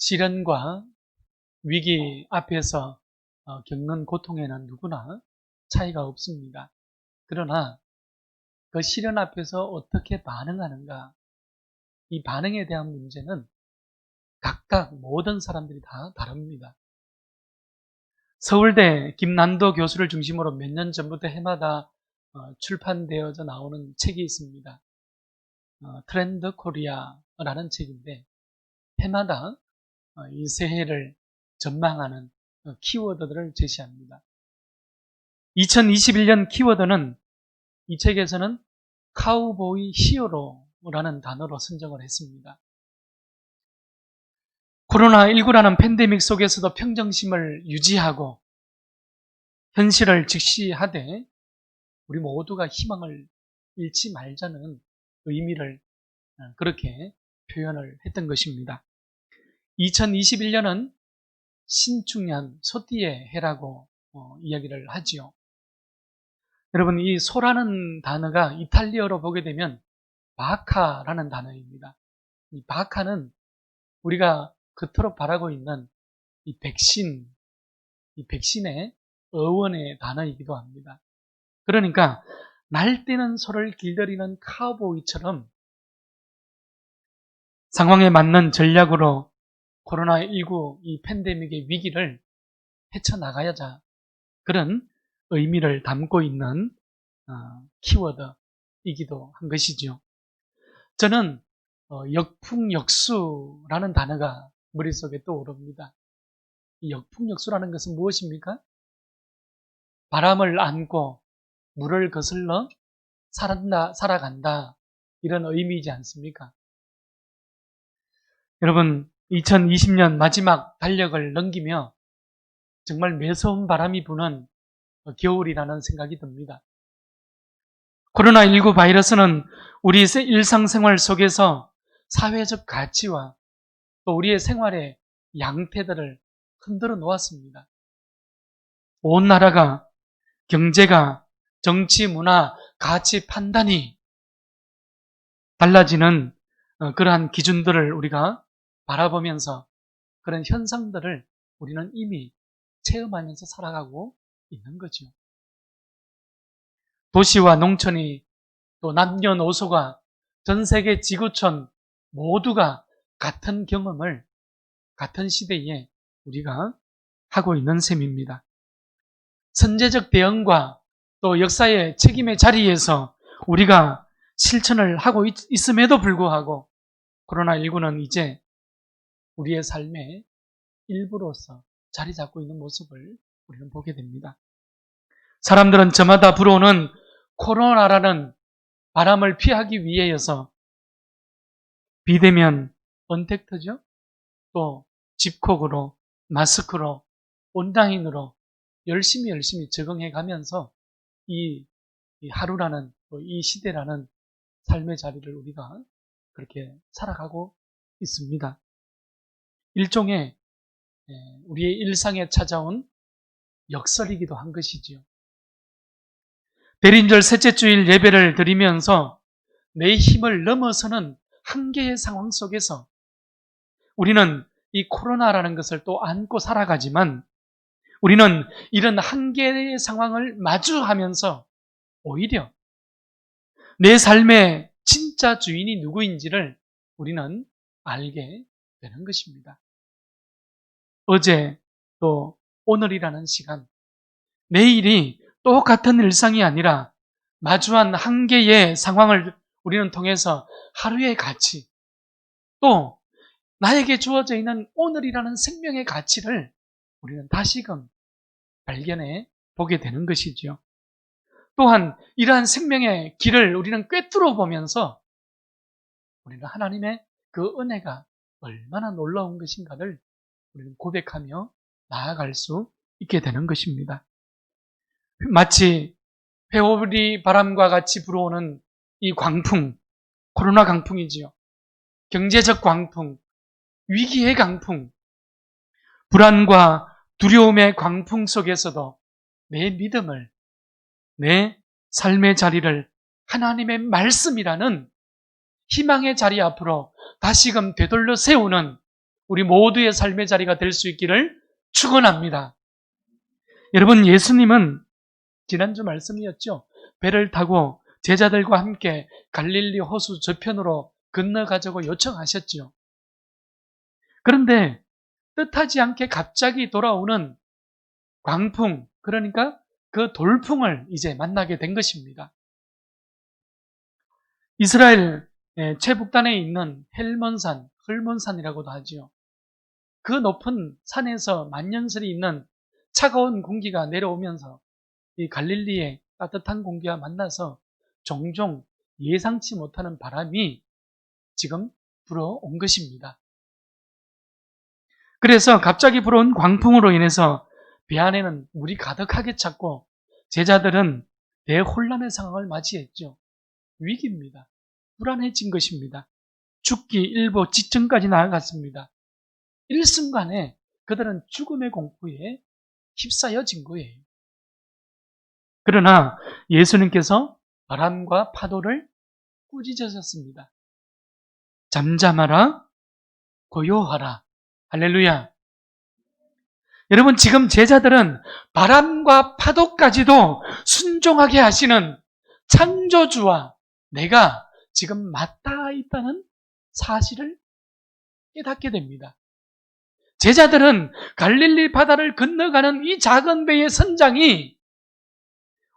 시련과 위기 앞에서 겪는 고통에는 누구나 차이가 없습니다. 그러나 그 시련 앞에서 어떻게 반응하는가, 이 반응에 대한 문제는 각각 모든 사람들이 다 다릅니다. 서울대 김난도 교수를 중심으로 몇 년 전부터 해마다 출판되어져 나오는 책이 있습니다. 트렌드 코리아라는 책인데 해마다 이 새해를 전망하는 키워드들을 제시합니다. 2021년 키워드는 이 책에서는 카우보이 히어로라는 단어로 선정을 했습니다. 코로나19라는 팬데믹 속에서도 평정심을 유지하고 현실을 직시하되 우리 모두가 희망을 잃지 말자는 의미를 그렇게 표현을 했던 것입니다. 2021년은 신축년 소띠의 해라고 이야기를 하지요. 여러분, 이 소라는 단어가 이탈리아어로 보게 되면 바카라는 단어입니다. 이 바카는 우리가 그토록 바라고 있는 이 백신의 어원의 단어이기도 합니다. 그러니까 날뛰는 소를 길들이는 카우보이처럼 상황에 맞는 전략으로 코로나19 이 팬데믹의 위기를 헤쳐나가야자 그런 의미를 담고 있는 키워드이기도 한 것이죠. 저는 역풍역수라는 단어가 머릿속에 떠오릅니다. 이 역풍역수라는 것은 무엇입니까? 바람을 안고 물을 거슬러 살아간다 이런 의미이지 않습니까? 여러분, 2020년 마지막 달력을 넘기며 정말 매서운 바람이 부는 겨울이라는 생각이 듭니다. 코로나19 바이러스는 우리 일상생활 속에서 사회적 가치와 또 우리의 생활의 양태들을 흔들어 놓았습니다. 온 나라가 경제가 정치, 문화, 가치 판단이 달라지는 그러한 기준들을 우리가 바라보면서 그런 현상들을 우리는 이미 체험하면서 살아가고 있는 거죠. 도시와 농촌이 또 남녀노소가 전 세계 지구촌 모두가 같은 경험을 같은 시대에 우리가 하고 있는 셈입니다. 선제적 대응과 또 역사의 책임의 자리에서 우리가 실천을 하고 있음에도 불구하고 코로나19는 이제 우리의 삶의 일부로서 자리 잡고 있는 모습을 우리는 보게 됩니다. 사람들은 저마다 불어오는 코로나라는 바람을 피하기 위해여서 비대면 언택트죠? 또 집콕으로, 마스크로, 온라인으로 열심히 적응해 가면서 이 하루라는 이 시대라는 삶의 자리를 우리가 그렇게 살아가고 있습니다. 일종의 우리의 일상에 찾아온 역설이기도 한 것이지요. 대림절 셋째 주일 예배를 드리면서 내 힘을 넘어서는 한계의 상황 속에서 우리는 이 코로나라는 것을 또 안고 살아가지만 우리는 이런 한계의 상황을 마주하면서 오히려 내 삶의 진짜 주인이 누구인지를 우리는 알게 되는 것입니다. 어제 또 오늘이라는 시간, 내일이 똑같은 일상이 아니라 마주한 한계의 상황을 우리는 통해서 하루의 가치, 또 나에게 주어져 있는 오늘이라는 생명의 가치를 우리는 다시금 발견해 보게 되는 것이죠. 또한 이러한 생명의 길을 우리는 꿰뚫어 보면서 우리는 하나님의 그 은혜가 얼마나 놀라운 것인가를 우리는 고백하며 나아갈 수 있게 되는 것입니다. 마치 회오리 바람과 같이 불어오는 이 광풍, 코로나 강풍이지요. 경제적 광풍, 위기의 강풍, 불안과 두려움의 광풍 속에서도 내 믿음을, 내 삶의 자리를 하나님의 말씀이라는 희망의 자리 앞으로 다시금 되돌려 세우는 우리 모두의 삶의 자리가 될 수 있기를 축원합니다. 여러분, 예수님은 지난주 말씀이었죠. 배를 타고 제자들과 함께 갈릴리 호수 저편으로 건너가자고 요청하셨지요. 그런데 뜻하지 않게 갑자기 돌아오는 광풍, 그러니까 그 돌풍을 이제 만나게 된 것입니다. 이스라엘 최북단에 있는 헐몬산이라고도 하지요. 그 높은 산에서 만년설이 있는 차가운 공기가 내려오면서 이 갈릴리의 따뜻한 공기와 만나서 종종 예상치 못하는 바람이 지금 불어온 것입니다. 그래서 갑자기 불어온 광풍으로 인해서 배 안에는 물이 가득하게 찼고 제자들은 대혼란의 상황을 맞이했죠. 위기입니다. 불안해진 것입니다. 죽기 일보 직전까지 나아갔습니다. 일순간에 그들은 죽음의 공포에 휩싸여진 거예요. 그러나 예수님께서 바람과 파도를 꾸짖으셨습니다. 잠잠하라, 고요하라. 할렐루야. 여러분, 지금 제자들은 바람과 파도까지도 순종하게 하시는 창조주와 내가 지금 맞닿아 있다는 사실을 깨닫게 됩니다. 제자들은 갈릴리 바다를 건너가는 이 작은 배의 선장이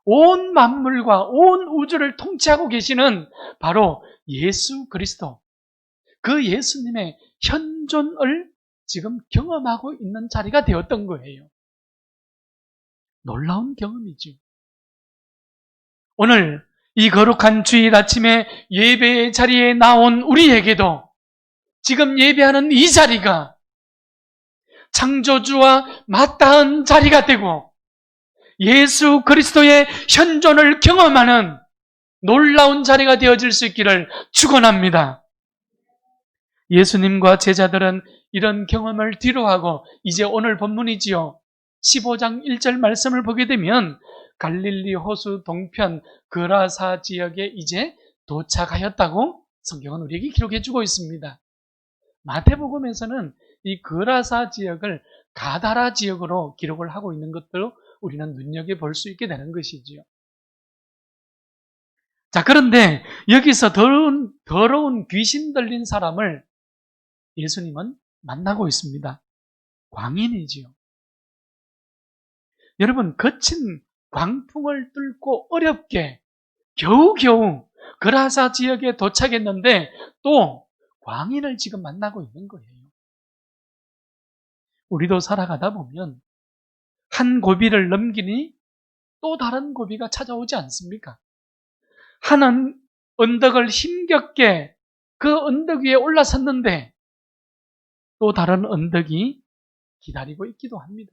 온 만물과 온 우주를 통치하고 계시는 바로 예수 그리스도, 그 예수님의 현존을 지금 경험하고 있는 자리가 되었던 거예요. 놀라운 경험이죠. 오늘 이 거룩한 주일 아침에 예배의 자리에 나온 우리에게도 지금 예배하는 이 자리가 창조주와 맞닿은 자리가 되고 예수 그리스도의 현존을 경험하는 놀라운 자리가 되어질 수 있기를 축원합니다. 예수님과 제자들은 이런 경험을 뒤로하고 이제 오늘 본문이지요. 15장 1절 말씀을 보게 되면 갈릴리 호수 동편 그라사 지역에 이제 도착하였다고 성경은 우리에게 기록해주고 있습니다. 마태복음에서는 이 그라사 지역을 가다라 지역으로 기록을 하고 있는 것도 우리는 눈여겨볼 수 있게 되는 것이지요. 자, 그런데 여기서 더러운 귀신 들린 사람을 예수님은 만나고 있습니다. 광인이지요. 여러분, 거친 광풍을 뚫고 어렵게 겨우겨우 그라사 지역에 도착했는데 또 광인을 지금 만나고 있는 거예요. 우리도 살아가다 보면 한 고비를 넘기니 또 다른 고비가 찾아오지 않습니까? 한 언덕을 힘겹게 그 언덕 위에 올라섰는데 또 다른 언덕이 기다리고 있기도 합니다.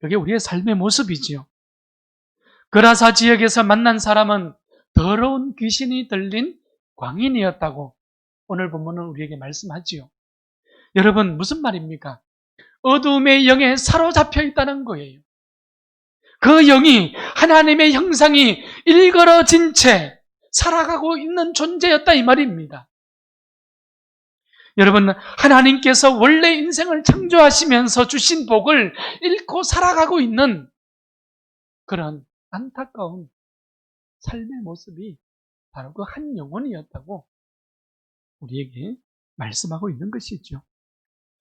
그게 우리의 삶의 모습이지요. 그라사 지역에서 만난 사람은 더러운 귀신이 들린 광인이었다고 오늘 본문은 우리에게 말씀하지요. 여러분, 무슨 말입니까? 어둠의 영에 사로잡혀 있다는 거예요. 그 영이 하나님의 형상이 일그러진 채 살아가고 있는 존재였다 이 말입니다. 여러분, 하나님께서 원래 인생을 창조하시면서 주신 복을 잃고 살아가고 있는 그런 안타까운 삶의 모습이 바로 그 한 영혼이었다고 우리에게 말씀하고 있는 것이죠.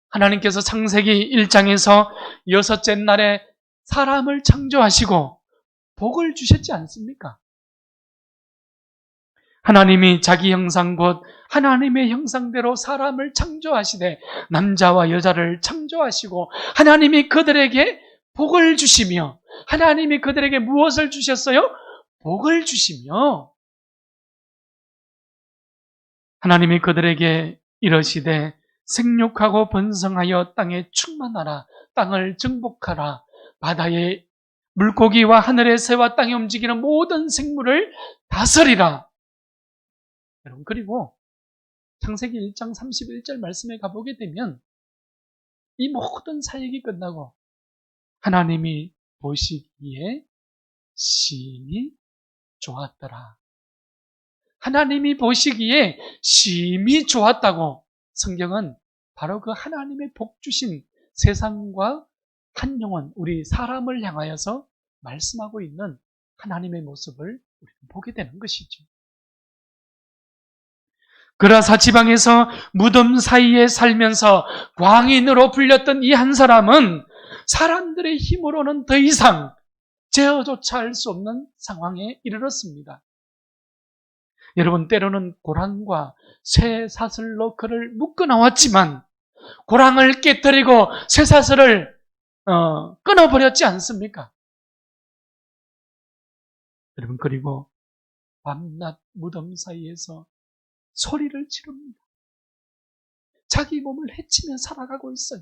하나님께서 창세기 1장에서 6째 날에 사람을 창조하시고 복을 주셨지 않습니까? 하나님이 자기 형상 곧 하나님의 형상대로 사람을 창조하시되 남자와 여자를 창조하시고 하나님이 그들에게 복을 주시며 하나님이 그들에게 무엇을 주셨어요? 복을 주시며 하나님이 그들에게 이러시되 생육하고 번성하여 땅에 충만하라 땅을 정복하라 바다의 물고기와 하늘의 새와 땅에 움직이는 모든 생물을 다스리라. 여러분, 그리고 창세기 1장 31절 말씀에 가보게 되면 이 모든 사역이 끝나고 하나님이 보시기에 심히 좋았더라. 하나님이 보시기에 심히 좋았다고 성경은 바로 그 하나님의 복 주신 세상과 한 영혼, 우리 사람을 향하여서 말씀하고 있는 하나님의 모습을 우리는 보게 되는 것이죠. 그라사 지방에서 무덤 사이에 살면서 광인으로 불렸던 이 한 사람은 사람들의 힘으로는 더 이상 제어조차 할 수 없는 상황에 이르렀습니다. 여러분, 때로는 고랑과 쇠사슬로 그를 묶어 나왔지만 고랑을 깨뜨리고 쇠사슬을 끊어버렸지 않습니까? 여러분, 그리고 밤낮 무덤 사이에서 소리를 지릅니다. 자기 몸을 해치며 살아가고 있어요.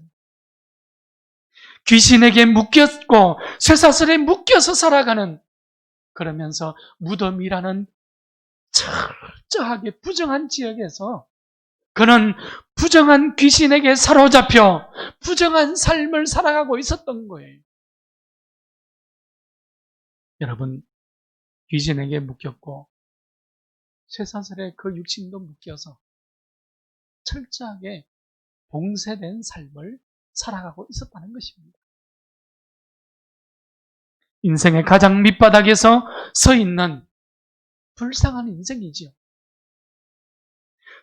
귀신에게 묶였고 쇠사슬에 묶여서 살아가는, 그러면서 무덤이라는 철저하게 부정한 지역에서 그는 부정한 귀신에게 사로잡혀 부정한 삶을 살아가고 있었던 거예요. 여러분, 귀신에게 묶였고 쇠사슬에 그 육신도 묶여서 철저하게 봉쇄된 삶을 살아가고 있었다는 것입니다. 인생의 가장 밑바닥에서 서 있는 불쌍한 인생이지요.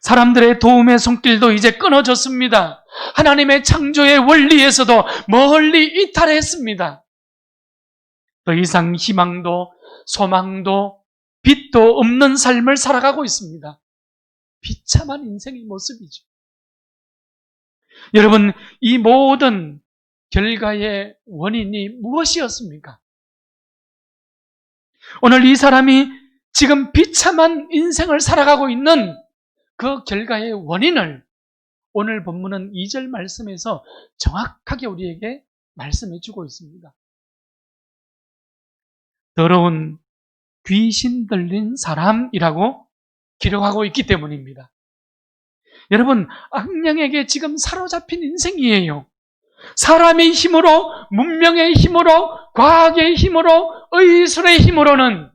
사람들의 도움의 손길도 이제 끊어졌습니다. 하나님의 창조의 원리에서도 멀리 이탈했습니다. 더 이상 희망도 소망도 빛도 없는 삶을 살아가고 있습니다. 비참한 인생의 모습이죠. 여러분, 이 모든 결과의 원인이 무엇이었습니까? 오늘 이 사람이 지금 비참한 인생을 살아가고 있는 그 결과의 원인을 오늘 본문은 2절 말씀에서 정확하게 우리에게 말씀해 주고 있습니다. 더러운 귀신 들린 사람이라고 기록하고 있기 때문입니다. 여러분, 악령에게 지금 사로잡힌 인생이에요. 사람의 힘으로, 문명의 힘으로, 과학의 힘으로, 의술의 힘으로는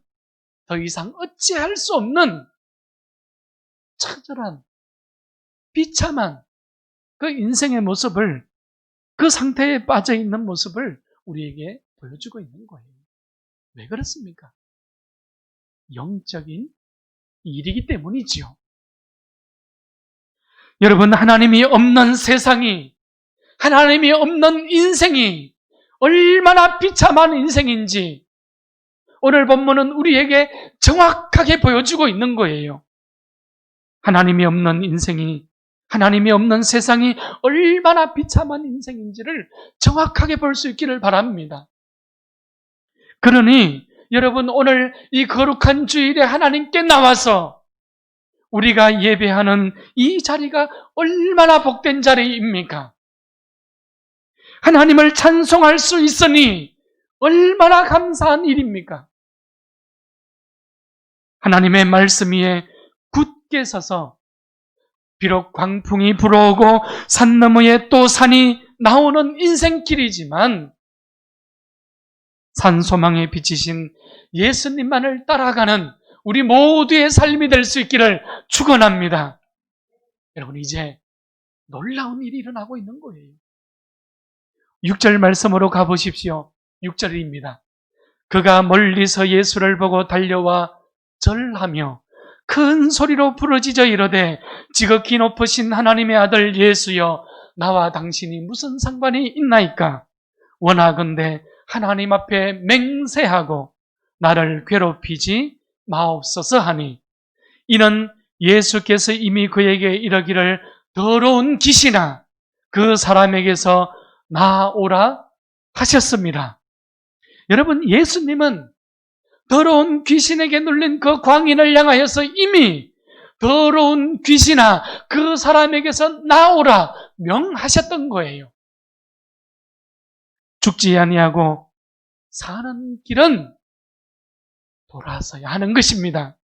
더 이상 어찌할 수 없는 처절한, 비참한 그 인생의 모습을, 그 상태에 빠져 있는 모습을 우리에게 보여주고 있는 거예요. 왜 그렇습니까? 영적인 일이기 때문이지요. 여러분, 하나님이 없는 세상이, 하나님이 없는 인생이 얼마나 비참한 인생인지 오늘 본문은 우리에게 정확하게 보여주고 있는 거예요. 하나님이 없는 인생이, 하나님이 없는 세상이 얼마나 비참한 인생인지를 정확하게 볼 수 있기를 바랍니다. 그러니 여러분, 오늘 이 거룩한 주일에 하나님께 나와서 우리가 예배하는 이 자리가 얼마나 복된 자리입니까? 하나님을 찬송할 수 있으니 얼마나 감사한 일입니까? 하나님의 말씀 위에 굳게 서서 비록 광풍이 불어오고 산 너머에 또 산이 나오는 인생길이지만 산소망에 비치신 예수님만을 따라가는 우리 모두의 삶이 될 수 있기를 축원합니다. 여러분, 이제 놀라운 일이 일어나고 있는 거예요. 6절 말씀으로 가보십시오. 6절입니다. 그가 멀리서 예수를 보고 달려와 절하며 큰 소리로 부르짖어 이르되 지극히 높으신 하나님의 아들 예수여, 나와 당신이 무슨 상관이 있나이까? 원하건대 하나님 앞에 맹세하고 나를 괴롭히지 마옵소서 하니, 이는 예수께서 이미 그에게 이르기를 더러운 귀신아 그 사람에게서 나오라 하셨습니다. 여러분, 예수님은 더러운 귀신에게 눌린 그 광인을 향하여서 이미 더러운 귀신아 그 사람에게서 나오라 명하셨던 거예요. 죽지 아니하고 사는 길은 돌아서야 하는 것입니다.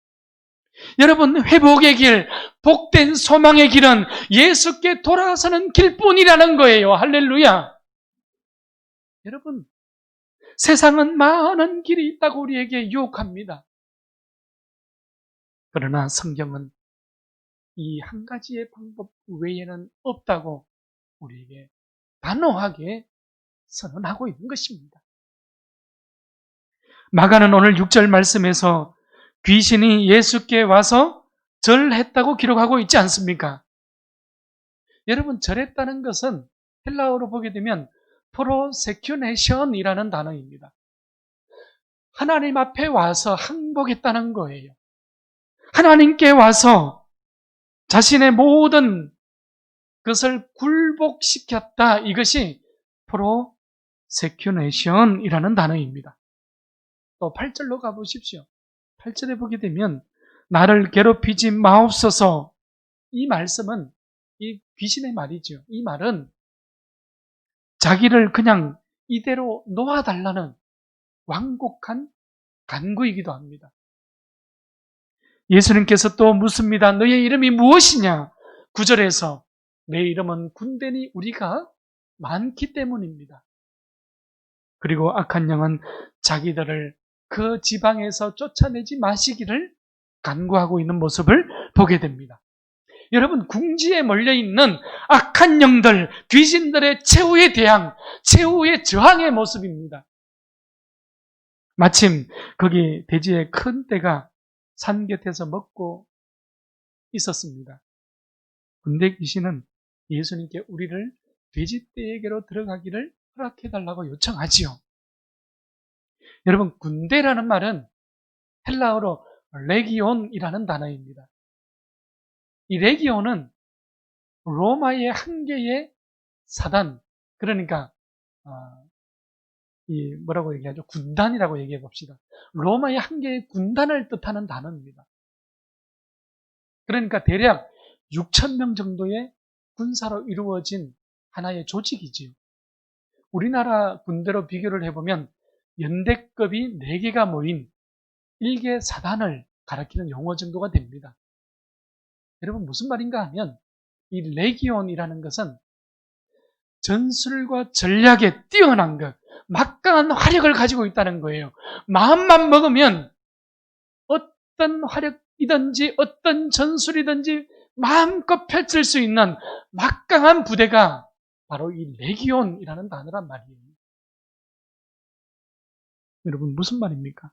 여러분, 회복의 길, 복된 소망의 길은 예수께 돌아서는 길뿐이라는 거예요. 할렐루야. 여러분, 세상은 많은 길이 있다고 우리에게 유혹합니다. 그러나 성경은 이 한 가지의 방법 외에는 없다고 우리에게 단호하게 선언하고 있는 것입니다. 마가는 오늘 6절 말씀에서 귀신이 예수께 와서 절했다고 기록하고 있지 않습니까? 여러분, 절했다는 것은 헬라어로 보게 되면 프로세큐네션이라는 단어입니다. 하나님 앞에 와서 항복했다는 거예요. 하나님께 와서 자신의 모든 것을 굴복시켰다. 이것이 프로세큐네션이라는 단어입니다. 또 8절로 가보십시오. 8절에 보게 되면 나를 괴롭히지 마옵소서. 이 말씀은 이 귀신의 말이죠. 이 말은 자기를 그냥 이대로 놓아달라는 완곡한 간구이기도 합니다. 예수님께서 또 묻습니다. 너의 이름이 무엇이냐? 9절에서 내 이름은 군대니 우리가 많기 때문입니다. 그리고 악한 영은 자기들을 그 지방에서 쫓아내지 마시기를 간구하고 있는 모습을 보게 됩니다. 여러분, 궁지에 몰려있는 악한 영들, 귀신들의 최후의 대항, 최후의 저항의 모습입니다. 마침 거기 돼지의 큰 떼가 산 곁에서 먹고 있었습니다. 군대 귀신은 예수님께 우리를 돼지떼에게로 들어가기를 허락해달라고 요청하지요. 여러분, 군대라는 말은 헬라어로 레기온이라는 단어입니다. 이 레기온은 로마의 한 개의 사단, 그러니까 이 뭐라고 얘기하죠? 군단이라고 얘기해 봅시다. 로마의 한 개의 군단을 뜻하는 단어입니다. 그러니까 대략 6,000명 정도의 군사로 이루어진 하나의 조직이지요. 우리나라 군대로 비교를 해보면 연대급이 4개가 모인 1개 사단을 가리키는 용어 정도가 됩니다. 여러분, 무슨 말인가 하면 이 레기온이라는 것은 전술과 전략에 뛰어난 것, 막강한 화력을 가지고 있다는 거예요. 마음만 먹으면 어떤 화력이든지 어떤 전술이든지 마음껏 펼칠 수 있는 막강한 부대가 바로 이 레기온이라는 단어란 말이에요. 여러분, 무슨 말입니까?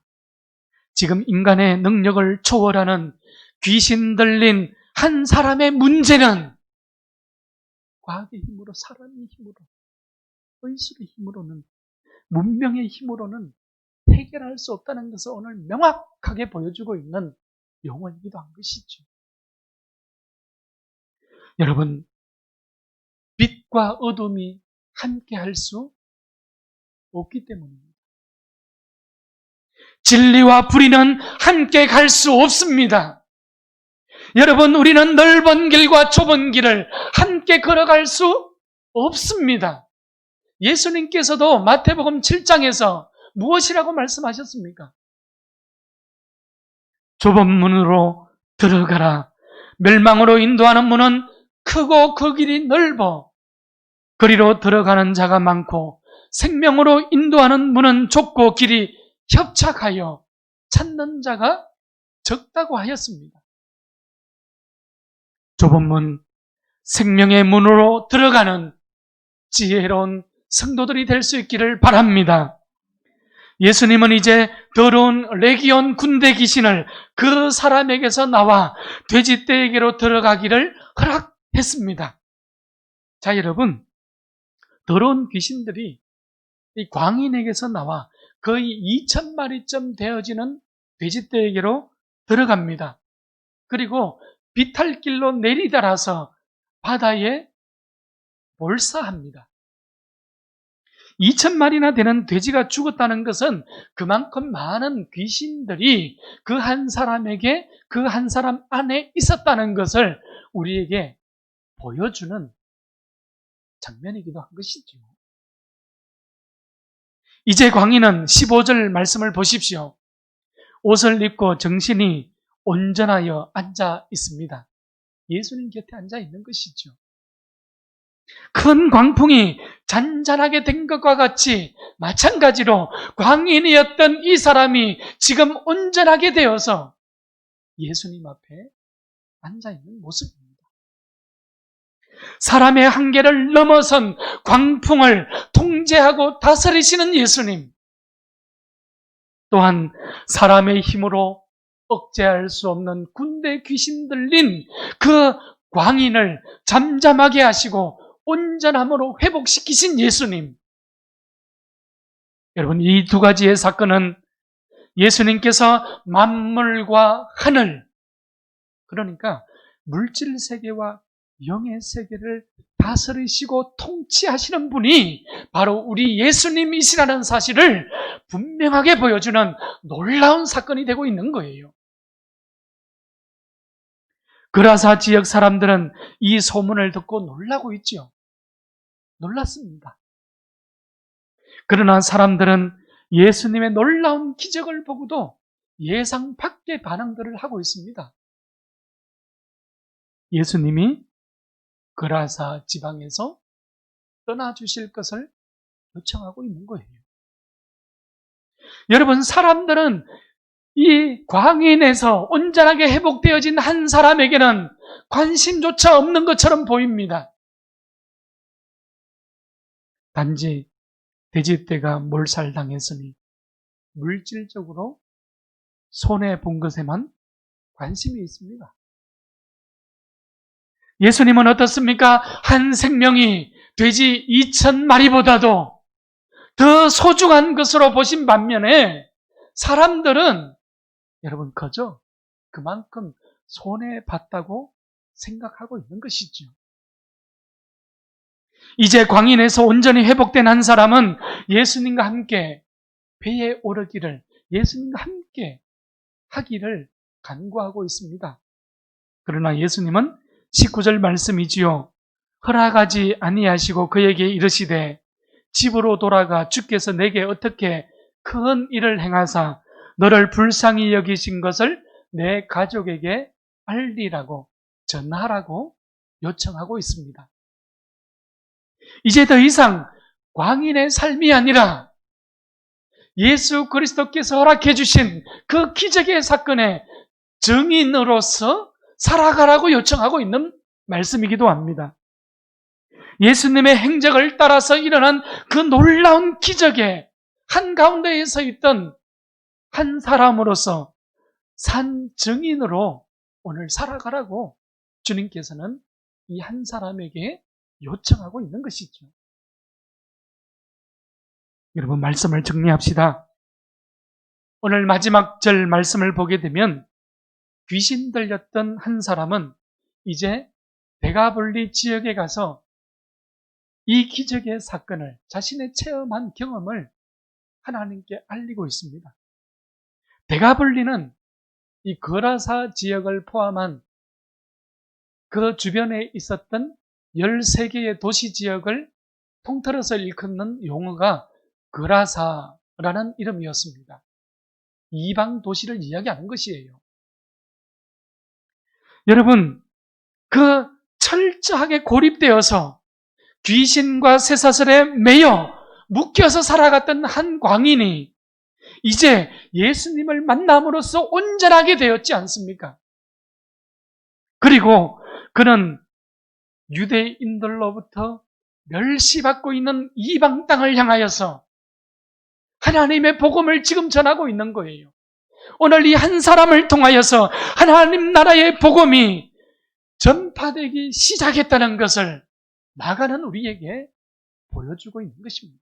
지금 인간의 능력을 초월하는 귀신 들린 한 사람의 문제는 과학의 힘으로, 사람의 힘으로, 의술의 힘으로는, 문명의 힘으로는 해결할 수 없다는 것을 오늘 명확하게 보여주고 있는 용어이기도 한 것이죠. 여러분, 빛과 어둠이 함께 할 수 없기 때문입니다. 진리와 불의는 함께 갈 수 없습니다. 여러분, 우리는 넓은 길과 좁은 길을 함께 걸어갈 수 없습니다. 예수님께서도 마태복음 7장에서 무엇이라고 말씀하셨습니까? 좁은 문으로 들어가라. 멸망으로 인도하는 문은 크고 그 길이 넓어 그리로 들어가는 자가 많고 생명으로 인도하는 문은 좁고 길이 협착하여 찾는 자가 적다고 하였습니다. 좁은 문, 생명의 문으로 들어가는 지혜로운 성도들이 될 수 있기를 바랍니다. 예수님은 이제 더러운 레기온 군대 귀신을 그 사람에게서 나와 돼지떼에게로 들어가기를 허락했습니다. 자, 여러분, 더러운 귀신들이 이 광인에게서 나와 거의 2,000마리쯤 되어지는 돼지떼에게로 들어갑니다. 그리고 비탈길로 내리달아서 바다에 몰사합니다. 2,000마리나 되는 돼지가 죽었다는 것은 그만큼 많은 귀신들이 그 한 사람에게, 그 한 사람 안에 있었다는 것을 우리에게 보여주는 장면이기도 한 것이죠. 이제 광인은 15절 말씀을 보십시오. 옷을 입고 정신이 온전하여 앉아 있습니다. 예수님 곁에 앉아 있는 것이죠. 큰 광풍이 잔잔하게 된 것과 같이 마찬가지로 광인이었던 이 사람이 지금 온전하게 되어서 예수님 앞에 앉아 있는 모습입니다. 사람의 한계를 넘어선 광풍을 통제하고 다스리시는 예수님, 또한 사람의 힘으로 억제할 수 없는 군대 귀신 들린 그 광인을 잠잠하게 하시고 온전함으로 회복시키신 예수님. 여러분, 이 두 가지의 사건은 예수님께서 만물과 하늘, 그러니까 물질 세계와 영의 세계를 다스리시고 통치하시는 분이 바로 우리 예수님이시라는 사실을 분명하게 보여주는 놀라운 사건이 되고 있는 거예요. 그라사 지역 사람들은 이 소문을 듣고 놀라고 있죠. 놀랐습니다. 그러나 사람들은 예수님의 놀라운 기적을 보고도 예상 밖의 반응들을 하고 있습니다. 예수님이 그라사 지방에서 떠나주실 것을 요청하고 있는 거예요. 여러분, 사람들은 이 광인에서 온전하게 회복되어진 한 사람에게는 관심조차 없는 것처럼 보입니다. 단지 돼지떼가 몰살당했으니 물질적으로 손해본 것에만 관심이 있습니다. 예수님은 어떻습니까? 한 생명이 돼지 2,000마리보다도 더 소중한 것으로 보신 반면에 사람들은 여러분 그저 그만큼 손해봤다고 생각하고 있는 것이죠. 이제 광인에서 온전히 회복된 한 사람은 예수님과 함께 배에 오르기를, 예수님과 함께 하기를 간구하고 있습니다. 그러나 예수님은 19절 말씀이지요. 허락하지 아니하시고 그에게 이르시되 집으로 돌아가 주께서 내게 어떻게 큰 일을 행하사 너를 불쌍히 여기신 것을 내 가족에게 알리라고, 전하라고 요청하고 있습니다. 이제 더 이상 광인의 삶이 아니라 예수 그리스도께서 허락해 주신 그 기적의 사건의 증인으로서 살아가라고 요청하고 있는 말씀이기도 합니다. 예수님의 행적을 따라서 일어난 그 놀라운 기적의 한가운데에 서 있던 한 사람으로서 산 증인으로 오늘 살아가라고 주님께서는 이 한 사람에게 요청하고 있는 것이죠. 여러분, 말씀을 정리합시다. 오늘 마지막 절 말씀을 보게 되면 귀신 들렸던 한 사람은 이제 데가볼리 지역에 가서 이 기적의 사건을, 자신의 체험한 경험을 하나님께 알리고 있습니다. 데가볼리는 이 거라사 지역을 포함한 그 주변에 있었던 13개의 도시 지역을 통틀어서 일컫는 용어가 거라사라는 이름이었습니다. 이방 도시를 이야기하는 것이에요. 여러분, 그 철저하게 고립되어서 귀신과 쇠사슬에 매여 묶여서 살아갔던 한 광인이 이제 예수님을 만남으로써 온전하게 되었지 않습니까? 그리고 그는 유대인들로부터 멸시받고 있는 이방 땅을 향하여서 하나님의 복음을 지금 전하고 있는 거예요. 오늘 이 한 사람을 통하여서 하나님 나라의 복음이 전파되기 시작했다는 것을 나가는 우리에게 보여주고 있는 것입니다.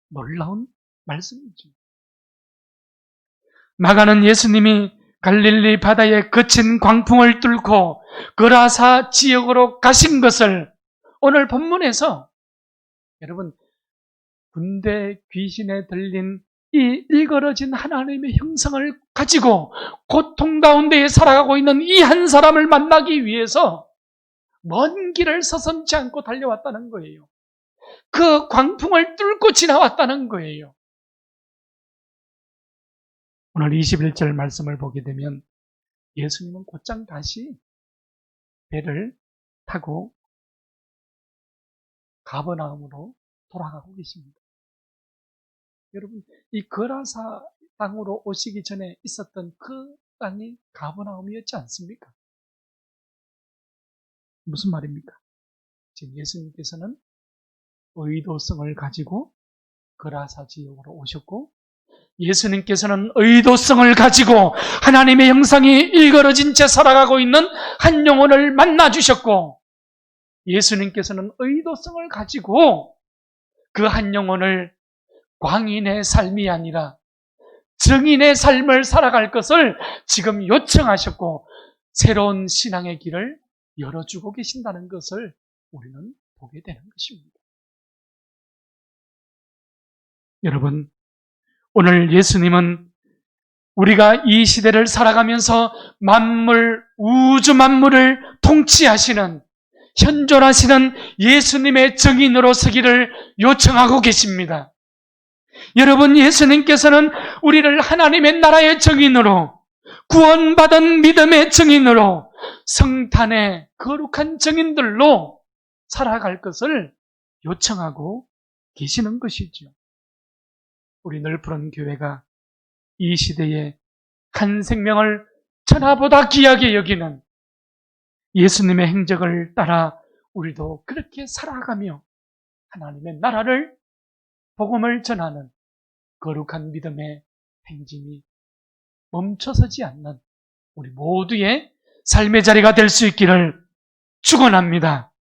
놀라운 말씀이죠. 나가는 예수님이 갈릴리 바다에 거친 광풍을 뚫고 거라사 지역으로 가신 것을 오늘 본문에서 여러분, 군대 귀신에 들린 이 일그러진 하나님의 형상을 가지고 고통 가운데에 살아가고 있는 이 한 사람을 만나기 위해서 먼 길을 서슴지 않고 달려왔다는 거예요. 그 광풍을 뚫고 지나왔다는 거예요. 오늘 21절 말씀을 보게 되면 예수님은 곧장 다시 배를 타고 가버나움으로 돌아가고 계십니다. 여러분, 이 거라사 땅으로 오시기 전에 있었던 그 땅이 가버나움이었지 않습니까? 무슨 말입니까? 지금 예수님께서는 의도성을 가지고 그라사 지역으로 오셨고, 예수님께서는 의도성을 가지고 하나님의 형상이 일그러진 채 살아가고 있는 한 영혼을 만나 주셨고, 예수님께서는 의도성을 가지고 그 한 영혼을 광인의 삶이 아니라 증인의 삶을 살아갈 것을 지금 요청하셨고, 새로운 신앙의 길을 열어주고 계신다는 것을 우리는 보게 되는 것입니다. 여러분, 오늘 예수님은 우리가 이 시대를 살아가면서 만물, 우주 만물을 통치하시는, 현존하시는 예수님의 증인으로 서기를 요청하고 계십니다. 여러분, 예수님께서는 우리를 하나님의 나라의 증인으로, 구원받은 믿음의 증인으로, 성탄의 거룩한 증인들로 살아갈 것을 요청하고 계시는 것이죠. 우리 널푸른 교회가 이 시대에 한 생명을 천하보다 귀하게 여기는 예수님의 행적을 따라 우리도 그렇게 살아가며 하나님의 나라를, 복음을 전하는 거룩한 믿음의 행진이 멈춰서지 않는 우리 모두의 삶의 자리가 될 수 있기를 축원합니다.